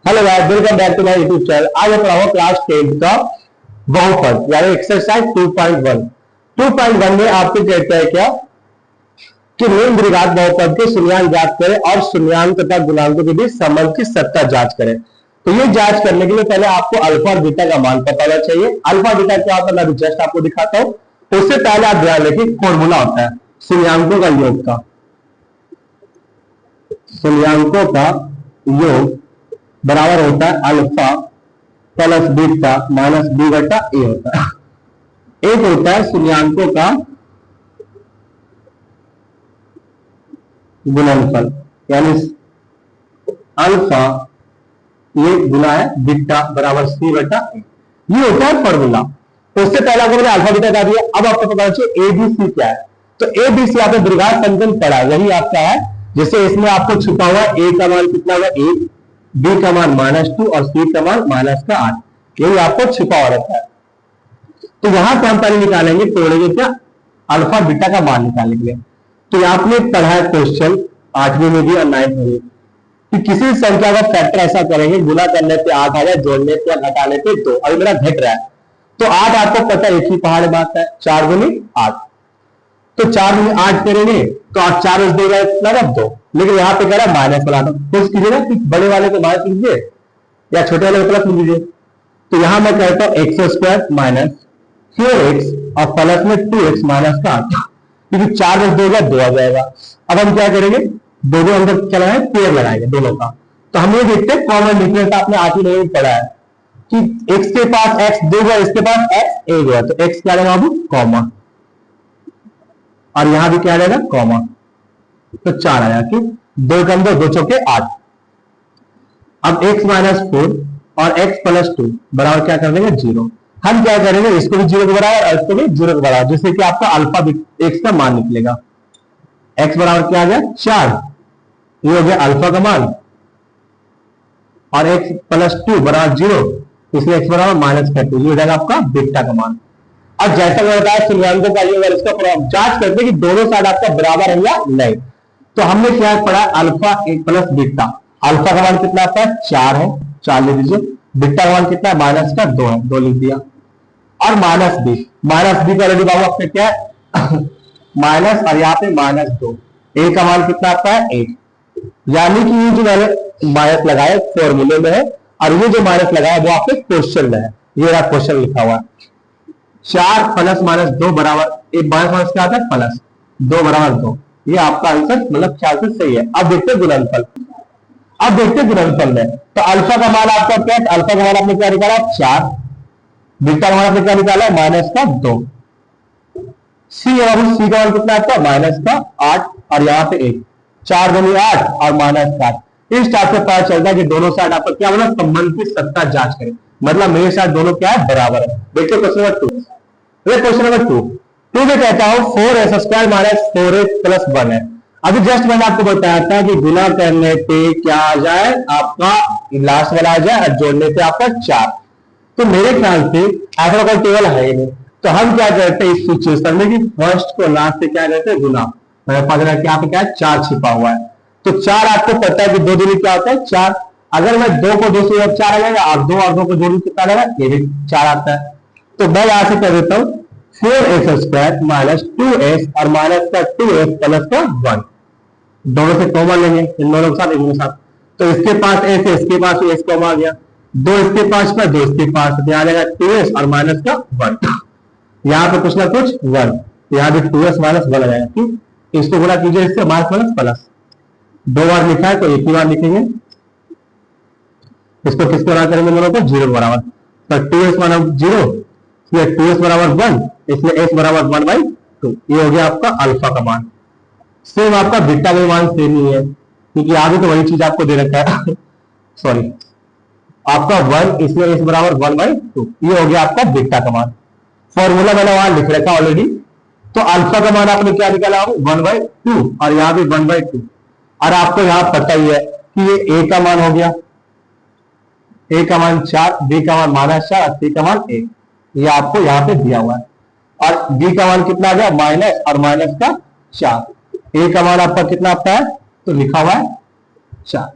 Hello guys, welcome back to my YouTube channel. आज मैं पढ़ाऊंगा क्लास 10 का बहुपद यानी एक्सरसाइज 2.1। 2.1 में आपको कहता है क्या कि निम्न द्विघात बहुपद के शून्यांक ज्ञात करें और शून्यांक तथा गुणांकों के बीच संबंध की सत्ता जांच करें। तो ये जांच करने के लिए पहले आपको अल्फा और बीटा का मान पता होना चाहिए। अल्फा बीटा क्या होता है मैं जस्ट आपको दिखाता हूं। उससे पहले आप ध्यान रखिए फॉर्मूला होता है शून्यांकों का योग का। शून्यांकों का योग बराबर होता है alpha plus beta minus B बटा ए होता है। एक होता है शून्यांकों का गुणनफल यानी अल्फा ये गुना है बीटा बराबर सी बटा ए। ये होता है फॉर्मूला। तो उससे पहले आपको मैंने अल्फा बीटा बता दिया। अब आपको पता चाहिए एबीसी क्या है। तो एबीसी आपने द्विघात संकलन पढ़ा, वही आपका है। जैसे इसमें आपको छुपा हुआ ए का मान कितना होगा 1, बी का मान -2 और सी का मान -8। यही आपको छिपा हुआ रहता है। तो यहां से हम पहले निकालेंगे तोड़ेंगे क्या अल्फा बीटा का मान निकालने के लिए। तो आपने पढ़ा है क्वेश्चन 8वीं में भी और 9वीं में भी कि किसी संख्या का फैक्टर ऐसा करेंगे गुना करने पे 8 आ जाए, जोड़ने पे या घटाने पे 2। अभी मेरा घट रहा है तो 8 आपको पता है एक ही पहाड़ बात है, 4 गुनी 8। तो 4 गुनी 8 करेंगे तो 8 4 देगा कितना 2। लेकिन यहाँ पे कह रहा है माइनस वाला, तो कुछ कीजिएगा कि बड़े वाले को माइनस लीजिए या छोटे वाले को प्लस लीजिए। तो यहां मैं कहता हूं x² माइनस 4x और प्लस में 2x माइनस का 8, क्योंकि 4 देगा 2 आ जाएगा। अब हम क्या करेंगे दोनों अंदर क्या लगाएंगे पेयर लगाएंगे दोनों का। तो हम ये देखते हैं कॉमन डिफरेंस आपने 8वीं में पढ़ा है कि x के पास x देगा, इसके पास x एक है, तो x क्या रहेगा अभी कॉमा और यहां भी क्या रहेगा कॉमा। तो 4 आया कि 2 के अंदर 2 चौके 8। अब x माइनस 4 और x प्लस 2 बराबर क्या कर देंगे 0। हम क्या करेंगे इसको भी 0 के बराबर और इसको भी 0 के बराबर, जिससे कि आपका अल्फा x का मान निकलेगा। x बराबर क्या आ गया 4, ये हो गया अल्फा का मान, और x प्लस 2 बराबर 0, इसलिए x बराबर -2, ये हो जाएगा आपका बीटा का मान। अब जैसा मैंने बताया शून्यांकों का योग, इसका जांच करते हैं कि दोनों साइड आपका बराबर है या नहीं। तो हमने क्या पढ़ा अल्फा एक प्लस बीटा। अल्फा का मान कितना आता है 4 है, 4 लिख दीजिए। बीटा का मान कितना है -2 है, 2 लिख दिया। और माइनस बी का ऑलरेडी बाबू आपने क्या है माइनस और यहाँ पे -2। ए का मान कितना आता है 1, यानी कि ये जो मैंने माइनस लगाया फॉर्मूले में है और ये जो माइनस लगाया वो आपके क्वेश्चन में है। ये रहा क्वेश्चन लिखा हुआ है 4 प्लस -2 बराबर माइनस क्या आता है प्लस 2 बराबर 2। ये आपका आंसर मतलब ख्याल से सही है। अब देखते हैं गुणनफल। अब देखते हैं गुणनफल में तो अल्फा का मान आपका क्या है, अल्फा का मान आपने क्या निकाला 4, बीटा का मान आपने क्या निकाला -2। सी का मान कितना आपका -8 और यहाँ पे 1, 4 गुनी 8 और -7। इस टाइप से पता चलता है कि दोनों साइड आपका क्या मतलब संबंध की सत्ता जांच करें, मतलब मेरे साथ दोनों क्या है बराबर है। देखिए क्वेश्चन नंबर 2। क्वेश्चन नंबर 2 में कहता हूं 4x² माइनस 4x प्लस 1 है। अभी जस्ट मैंने आपको बताया था कि गुना करने पे क्या आ जाए आपका लास्ट वाला आ जाए और जोड़ने पे आपका 4। तो मेरे ख्याल से ऐसा कोई टेबल है ही नहीं। तो हम क्या करते हैं इस सिचुएशन में कि फर्स्ट को लास्ट से क्या करते हैं गुना। मेरे पास यहाँ पे क्या है 4 छिपा हुआ है। तो 4 आपको पता है कि 2 दूनी क्या होता है 4। अगर मैं 2 को 2 से 4 आ जाएगा और 2 और 2 को जोड़ू कितना आएगा ये भी 4 आता है। तो मैं यहां से कर देता हूं 4x² माइनस 2x और माइनस का 2x प्लस का 1, दोनों से कॉमन लेंगे इन दोनों के साथ एक साथ। तो इसके पास s है, इसके पास s कॉमन आ गया, 2 इसके पास में 2 इसके पास, यहाँ आ जाएगा 2s और माइनस का 1। यहाँ पे कुछ ना कुछ 1, यहाँ भी 2s माइनस 1 आ जाएगा। ठीक, इसको गुणा कीजिए इससे माइनस प्लस, 2 बार लिखा है तो एक ही बार लिखेंगे। इसको किसको बराबर करेंगे दोनों को 0 बराबर। तो 2s माइनस 0 इसलिए 2s बराबर 1, इसलिए s बराबर 1/2। ये हो गया आपका अल्फा का मान। सेम आपका बीटा का मान सेम ही है क्योंकि यहाँ भी तो वही चीज आपको दे रखा है सॉरी आपका 1, इसलिए s बराबर 1/2। ये हो गया आपका बीटा का मान। फॉर्मूला मैंने वहां लिख रखा ऑलरेडी। तो अल्फा का मान आपने क्या निकाला 1/2 और यहाँ भी 1/2। और आपको यहाँ पता ही है कि ये a का मान हो गया, a का मान 4, b का मान -4 और c का मान 1। ये आपको यहाँ पे दिया हुआ है। और b का मान कितना आ गया माइनस और माइनस का 4। a का मान आपका कितना आता है तो लिखा हुआ है 4।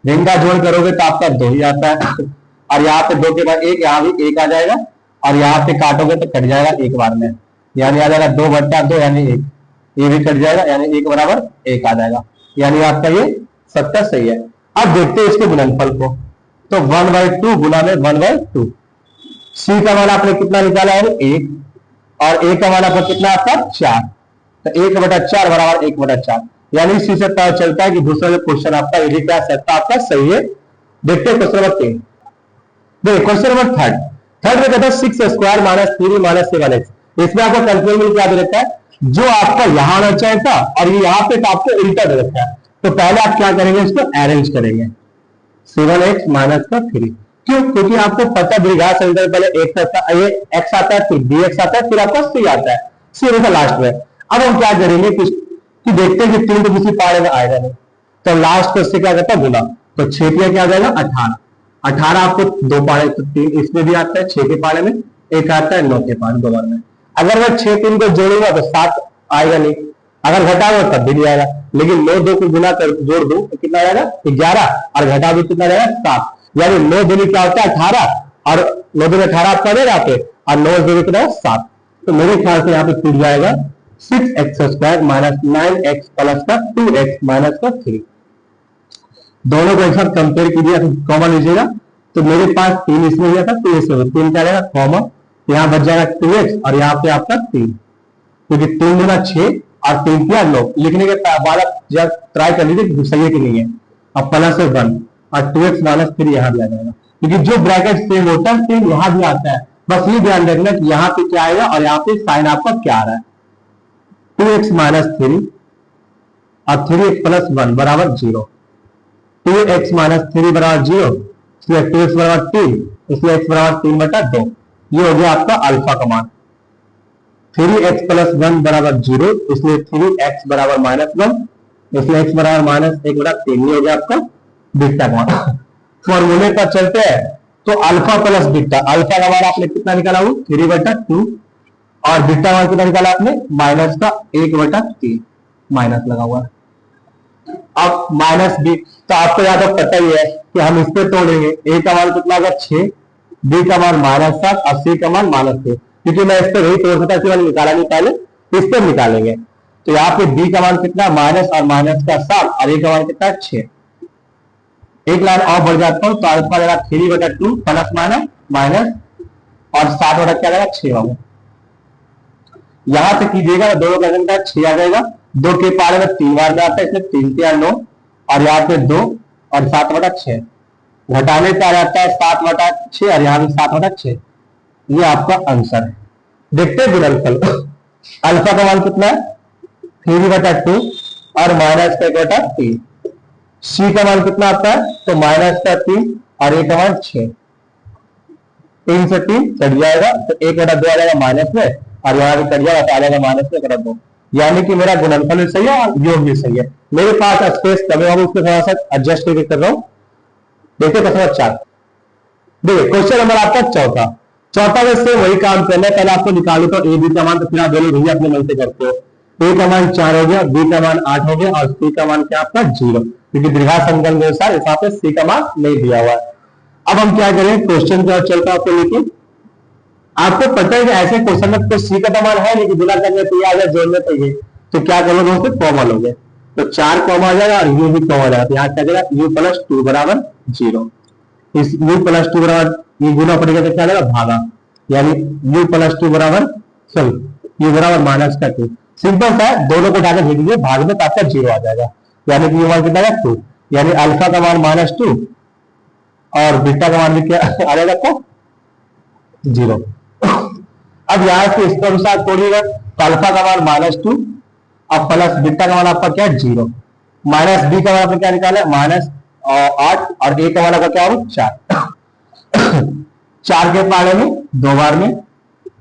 ऋण का जोड़ करोगे तो आपका 2 ही आता है, और यहाँ पे 2 के बाद 1, यहाँ भी 1 आ जाएगा, और यहाँ पे काटोगे तो कट जाएगा एक बार में, यानी आ जाएगा 2/2 यानी 1, ये भी कट जाएगा यानी 1 बराबर 1 आ जाएगा, यानी आपका ये 70 सही है। अब देखते हैं इसके गुणनफल को, तो 1/2 गुना में 1/2, सी का मान आपने कितना निकाला है 1, और ए का मान आपका कितना आपका 4, तो 1/4 बराबर 1/4, यानी इसी से पता चलता है कि दूसरा जो क्वेश्चन आपका ये क्या सकता आपका सही है। देखते हैं क्वेश्चन नंबर 3, देखिए क्वेश्चन नंबर थर्ड में कहता है 6 स्क्वायर माइनस 3 माइनस 7x, इसमें आपको कंफ्यूजन क्या दे रखा है, जो आपका यहां आना चाहिए था और ये यहाँ पे आपको उल्टा दे रखा है, तो पहले आप क्या करेंगे, इसको अरेंज करेंगे, 7x माइनस का 3, क्यों, क्योंकि आपको पता द्विघात समीकरण पहले x आता है, x आता है, फिर dx आता है, फिर आपका c आता है, c होगा लास्ट में। अब हम क्या करेंगे कि देखते हैं कि 3 तो किसी पारे में आएगा नहीं, तो लास्ट को इससे क्या करता है गुना, तो 6 क्या आ जाएगा 18, 18 आपको 2 पारे, तो 3 इसमें भी आता है 6 के पारे में, एक आता है 9 के पारे 2 बार में। अगर मैं 6 3 को जोड़ूंगा तो 7 आएगा नहीं, अगर घटाऊंगा तब भी नहीं आएगा, लेकिन 9 2 को गुना कर जोड़ दूं तो कितना आएगा 11, और घटा भी कितना आएगा 7, यानी 9 दूनी क्या होता है 18, और 9 दूनी 18 आपका दे रहा है, और 9 दूनी कितना 7, तो मेरे ख्याल से यहाँ पे टूट जाएगा 6x² माइनस 9x प्लस का 2x माइनस का 3, दोनों को एक साथ कंपेयर कीजिए, कॉमन लीजिएगा, तो मेरे पास 3 इसमें गया था, 2 इसमें, 3 क्या रहेगा कॉमन, यहाँ बच जाएगा 2x, और यहाँ पे आपका 3, क्योंकि 3 गुना 6 और 3 क्या 9, लिखने के बाद आप जब ट्राई कर लीजिए सही है कि नहीं है, अब प्लस 1 और 2x माइनस 3 यहाँ भी आ जाएगा, क्योंकि जो ब्रैकेट सेम होता है सेम यहाँ भी आता है, बस ये ध्यान रखना कि यहाँ पे क्या आएगा और यहाँ पे साइन आपका क्या आ रहा है, 2x माइनस 3 और 3x प्लस 1 बराबर 0, 2x माइनस 3 बराबर 0, इसलिए 2x बराबर 3, इसलिए x बराबर 3/2, ये हो गया आपका अल्फा का मान। 3x प्लस 1 बराबर 0, इसलिए 3x बराबर -1, इसलिए x बराबर -1/3, ये हो गया आपका बीटा का मान। फॉर्मूले पर चलते हैं, तो अल्फा प्लस बीटा, अल्फा का मान आपने कितना निकाला वो 3/2, और बीटा मान कितना निकाला आपने -1/3, माइनस लगा हुआ है। अब माइनस बी, तो आपको याद पता ही है कि हम इस पे तोड़ेंगे, ए का मान कितना होगा 6, बी का मान -7 और सी का मान -6, क्योंकि मैं इस पे नहीं तोड़ सकता, इसलिए निकाला नहीं, पहले इस पे निकालेंगे, तो यहाँ पे बी का मान कितना माइनस और माइनस का 7, और ए का मान कितना 6, एक लाइन और बढ़ जाता हूँ, तो अल्फा जरा 3/2 प्लस माइनस और 7 बटा क्या जाएगा 6 होगा, यहां से कीजिएगा दोनों का घंटा 6 आ जाएगा, 2 के पारे में 3 बार में आता है, इसलिए 3 3 9, और यहाँ पे 2 और 7/6, घटाने पे आ जाता है 7/6, और यहाँ भी 7/6, ये आपका आंसर है। देखते हैं गुणनफल, अल्फा का मान कितना है 3/2 और माइनस का 1/3, सी का मान कितना आता है तो -3 और ए का मान 6, 3 से 3 कट जाएगा, तो 1/2 आ जाएगा माइनस में, और यहाँ भी कट जाएगा तो आ जाएगा -1/2, यानी कि मेरा गुणनफल भी सही है और योग भी सही है। मेरे पास स्पेस कम है, उसको थोड़ा सा एडजस्ट करके कर रहा हूं। देखते क्वेश्चन 4, देखिए क्वेश्चन नंबर आपका चौथा में से वही काम करना है, पहले आपको निकालो तो ए बी का मान, तो फिर आप दोनों भैया अपने मन से करते हो, ए का मान 4 हो गया, बी का मान 8 हो गया, और सी का मान क्या आपका 0, क्योंकि द्विघात समीकरण के अनुसार यहाँ पे सी का मान नहीं दिया हुआ है। अब हम क्या करें, क्वेश्चन का चलता आपको लेके, आपको पता है कि ऐसे क्वेश्चन में तो सी का मान है, लेकिन गुना करने पे आ जाए जोड़ने पे, तो क्या करोगे दोस्तों कॉमन हो गया, तो 4 कॉमन आ जाएगा और यू भी कॉमन आ जाएगा, तो यहाँ क्या जाएगा u+2 बराबर 0, इस u+2 बराबर ये गुना पड़ेगा तो क्या जाएगा भागा, यानी u+2 बराबर सॉरी u बराबर -2, सिंपल सा है, दोनों को उठाकर भेज दीजिए भाग में, तो आपका 0 आ जाएगा, यानी कि मान कितना है 2, यानी अल्फा का मान -2 और बीटा का मान भी क्या आ जाएगा आपका 0। अब यहाँ से इसके अनुसार तोड़िएगा, तो अल्फा का मान -2 और प्लस बीटा का मान आपका क्या है 0, माइनस बी का मान आपने क्या निकाला -8 और ए का मान आपका क्या होगा 4, 4 के पारे में 2 बार में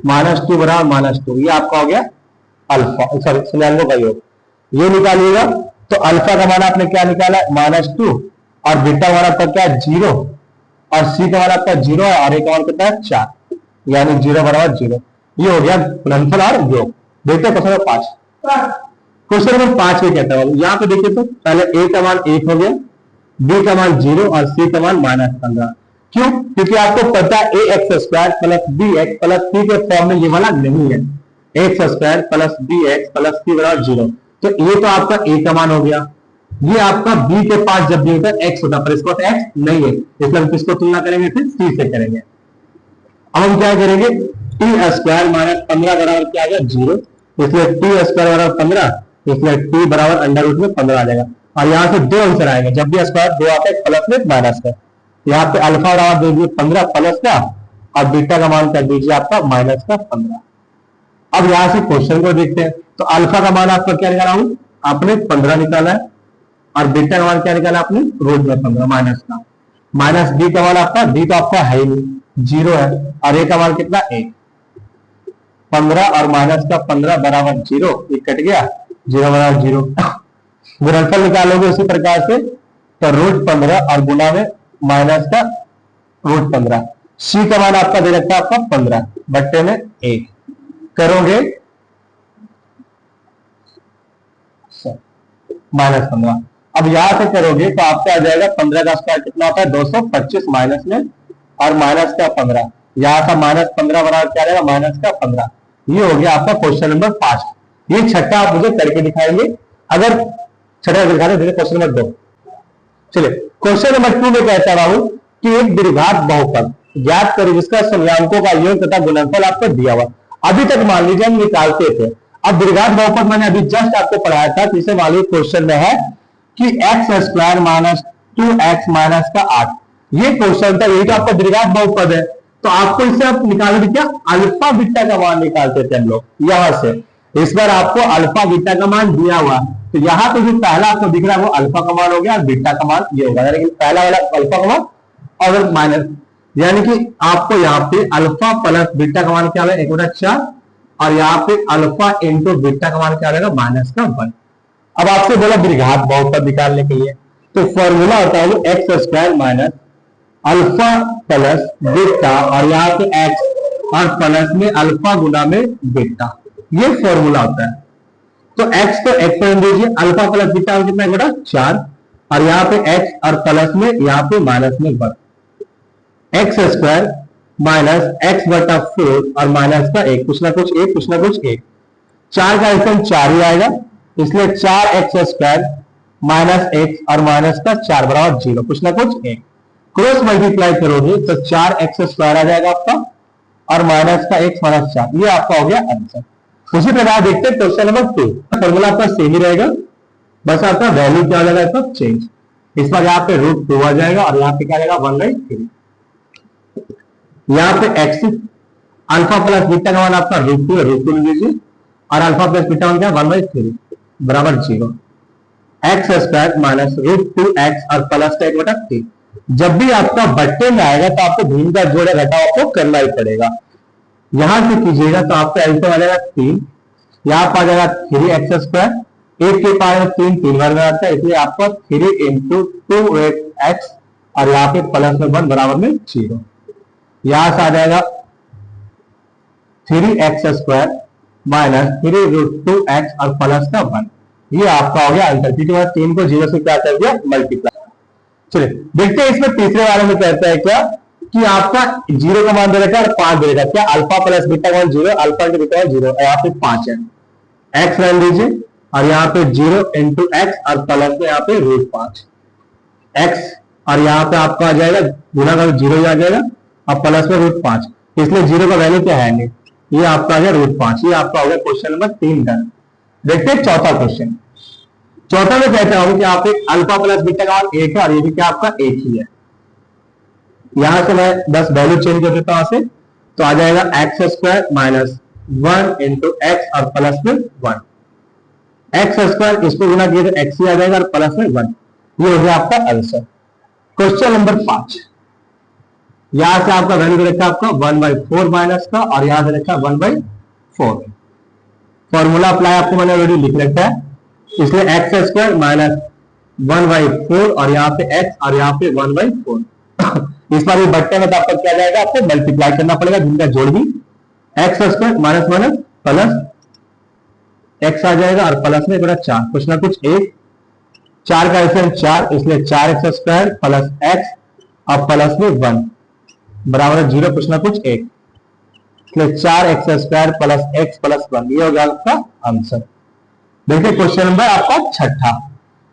-2 बराबर -2, ये आपका हो गया अल्फा, सॉरी समयाङ्कों का योग, ये निकालिएगा, तो अल्फा का मान आपने क्या निकाला -2 और बीटा का मान आपका क्या 0 और सी का मान आपका 0 और ए का मान कितना है 4, यानी 0 बराबर 0, ये हो गया गुणनफल और योग। देखते हैं क्वेश्चन नंबर 5, क्वेश्चन नंबर 5 में कहता है, यहाँ पे देखिए तो पहले ए का मान 1 हो गया, बी का मान 0 और सी का मान -15। क्यों? क्योंकि आपको पता है a x square plus b x plus c के फॉर्म में ये वाला नहीं है। X square plus b x plus c बराबर 0। तो ये तो आपका ए का मान हो गया। ये आपका बी के पास जब भी होता है एक्स होता है, पर इसको एक्स नहीं है, इसलिए हम किसको तुलना करेंगे? फिर सी से करेंगे। अब हम क्या करेंगे? टी स्क्वायर माइनस 15 बराबर क्या आ गया? 0। इसलिए टी स्क्वायर बराबर 15, इसलिए टी बराबर अंडर रूट में 15 आ जाएगा। और यहाँ से दो आंसर आएंगे, जब भी स्क्वायर दो आता है प्लस में माइनस का। यहाँ पे अल्फा बराबर दे दीजिए 15 प्लस का, और बीटा का मान कर दीजिए आपका माइनस का 15। अब यहां से क्वेश्चन को देखते हैं। तो अल्फा का मान आपका क्या निकाला हूं? आपने 15 निकाला है, और बीटा का मान क्या निकाला आपने? रूट में 15 माइनस का। माइनस बी का मान आपका, बी तो आपका है ही नहीं, 0 है, और ए का मान कितना? 1। 15 और माइनस का 15 बराबर 0, ये कट गया, 0 बराबर 0। गुणनफल निकालोगे उसी प्रकार से, तो रूट 15 और गुना में माइनस का रूट 15। सी का मान आपका दे रखा है आपका 15 बट्टे में 1 करोगे -15। अब यहां से करोगे तो आपका आ जाएगा 15 का स्क्वायर कितना होता है? 225 माइनस में और माइनस का 15, यहां का -15 बराबर क्या रहेगा? माइनस का 15। ये हो गया आपका क्वेश्चन नंबर 5। ये छठा आप मुझे करके दिखाएंगे। अगर छठा दिखा दे क्वेश्चन नंबर 2। चलिए क्वेश्चन नंबर 2 में कहता रहा हूं कि एक द्विघात बहुपद ज्ञात करें जिसका समयांकों का योग तथा गुणनफल आपको दिया हुआ। अभी तक मान लीजिए हम निकालते थे, अब द्विघात बहुपद मैंने अभी जस्ट आपको पढ़ाया था, जिसे मान लीजिए क्वेश्चन में है कि x square minus 2x minus का 8, ये क्वेश्चन था, यही तो आपका द्विघात बहुपद है। तो आपको इससे आप निकालोगे क्या? अल्फा बीटा का मान निकालते थे हम लोग यहां से। इस बार आपको अल्फा बीटा का मान दिया हुआ, तो यहां पे जो पहला आपको दिख रहा है वो अल्फा का मान हो गया, और बीटा का मान ये होगा, यानी कि पहला वाला अल्फा का मान और माइनस, यानी कि आपको यहाँ पे अल्फा प्लस बीटा का मान क्या है? 1/4, और यहाँ पे अल्फा इंटू बीटा का मान क्या रहेगा? -1। अब आपसे बोला द्विघात बहुपद निकालने के लिए, तो फॉर्मूला होता है वो x square minus alpha plus beta, और यहाँ पे एक्स और प्लस में अल्फा गुना में बीटा, ये फॉर्मूला होता है। तो x को x पर दीजिए, अल्फा प्लस बीटा में कितना? 1/4, और यहाँ पे x और प्लस में यहाँ पे माइनस में 1। एक्स स्क्वायर माइनस एक्स बटा 4 और माइनस का 1, कुछ ना कुछ 1, कुछ ना कुछ 1, 4 का आइटम 4 ही आएगा, इसलिए 4x स्क्वायर माइनस x और माइनस का 4 बराबर 0, कुछ ना कुछ 1। क्रॉस मल्टीप्लाई करोगे तो 4x स्क्वायर आ जाएगा आपका, और माइनस का x माइनस 4, ये आपका हो गया आंसर। उसी प्रकार देखते हैं क्वेश्चन नंबर 2। फॉर्मूला आपका सेम ही रहेगा, बस आपका वैल्यू क्या हो जाएगा? इसका चेंज। इस बार यहाँ पे √2 आ जाएगा, और यहाँ पे क्या आएगा? 1/3। यहाँ पे x अल्फा प्लस बीटा का मान आपका √2 है, √2 लीजिए, और अल्फा प्लस बीटा मान क्या? 1/3 बराबर 0। एक्स स्क्वायर माइनस √2x और प्लस का 1/3। जब भी आपका बट्टे में आएगा तो आपको भिन्न का जोड़ घटाव आपको करना ही पड़ेगा। यहां से कीजिएगा तो आपका एल्फा आ जाएगा 3, यहाँ पर आ जाएगा 3x स्क्वायर, 1 के पावर 3 3 बार में आता है, इसलिए आपको 3 इंटू 2x, और यहाँ पे प्लस में 1 बराबर में 0। यहां से आ जाएगा 3x स्क्वायर माइनस 3√2x और प्लस का 1, ये आपका हो गया आंसर। क्योंकि 3 को 0 से क्या कर दिया? मल्टीप्लाई। चलिए देखते हैं इसमें तीसरे वाले में कहता है क्या कि आपका 0 का मान दे रखा है और 5 दे रखा है। क्या? अल्फा प्लस बीटा का मान 0, अल्फा इंटू बीटा 0, यहाँ पे 5 है, x मान लीजिए, और यहाँ पे 0 इंटू एक्स और प्लस में यहाँ पे √5 x, और यहाँ पे आपका आ जाएगा गुना का 0 आ जाएगा, और प्लस में √5, इसलिए 0 का वैल्यू क्या है नहीं, ये आपका आ गया √5। ये आपका हो गया क्वेश्चन नंबर 3 डन। देखते हैं चौथा क्वेश्चन। चौथा में कहता हूं कि आप एक अल्फा प्लस बीटा का मान 1 है, और ये भी क्या आपका 1 ही है। यहां से मैं 10 वैल्यू चेंज कर देता हूं से, तो आ जाएगा x square minus 1 into x और प्लस में 1, एक्स स्क्वायर इसको गुना किए तो एक्स ही आ जाएगा, और प्लस में 1, ये हो गया आपका आंसर। क्वेश्चन नंबर 5, यहां से आपका वैल्यू रखा आपका 1/4 माइनस का, और यहां से रखा 1/4। फॉर्मूला अप्लाई आपको मैंने ऑलरेडी लिख रखा है, इसलिए एक्स स्क्वायर माइनस 1/4, और यहाँ पे x और यहाँ पे 1/4। इस बार ये बट्टे में तो आपका क्या जाएगा? आपको मल्टीप्लाई करना पड़ेगा, जिनका जोड़ भी x square minus minus plus x आ जाएगा, और प्लस में 1/4, कुछ ना कुछ 1, 4 का एलसीएम 4, इसलिए 4x² प्लस x और प्लस में 1 बराबर 0 कुछ ना कुछ 1, इसलिए 4x² प्लस x प्लस 1, ये हो गया आपका आंसर। देखिए क्वेश्चन नंबर आपका छठा।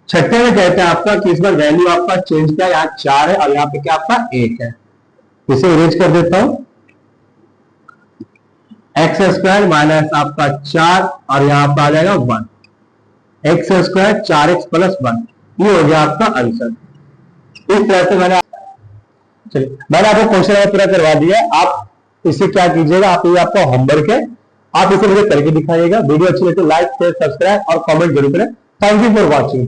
छठे में कहते हैं आपका कि इस बार वैल्यू आपका चेंज किया, यहाँ 4 है और यहाँ पे क्या आपका 1 है। इसे इरेज कर देता हूं, x² माइनस आपका 4 और यहां पर आ जाएगा 1, x² 4x प्लस 1, ये हो गया आपका आंसर। इस तरह से मैंने आपको क्वेश्चन पूरा करवा दिया। आप इसे क्या कीजिएगा, आप ये आपका होमवर्क है, आप इसे मुझे करके दिखाइएगा। वीडियो अच्छी लगे तो लाइक शेयर सब्सक्राइब और कमेंट जरूर करें। Thank you for watching.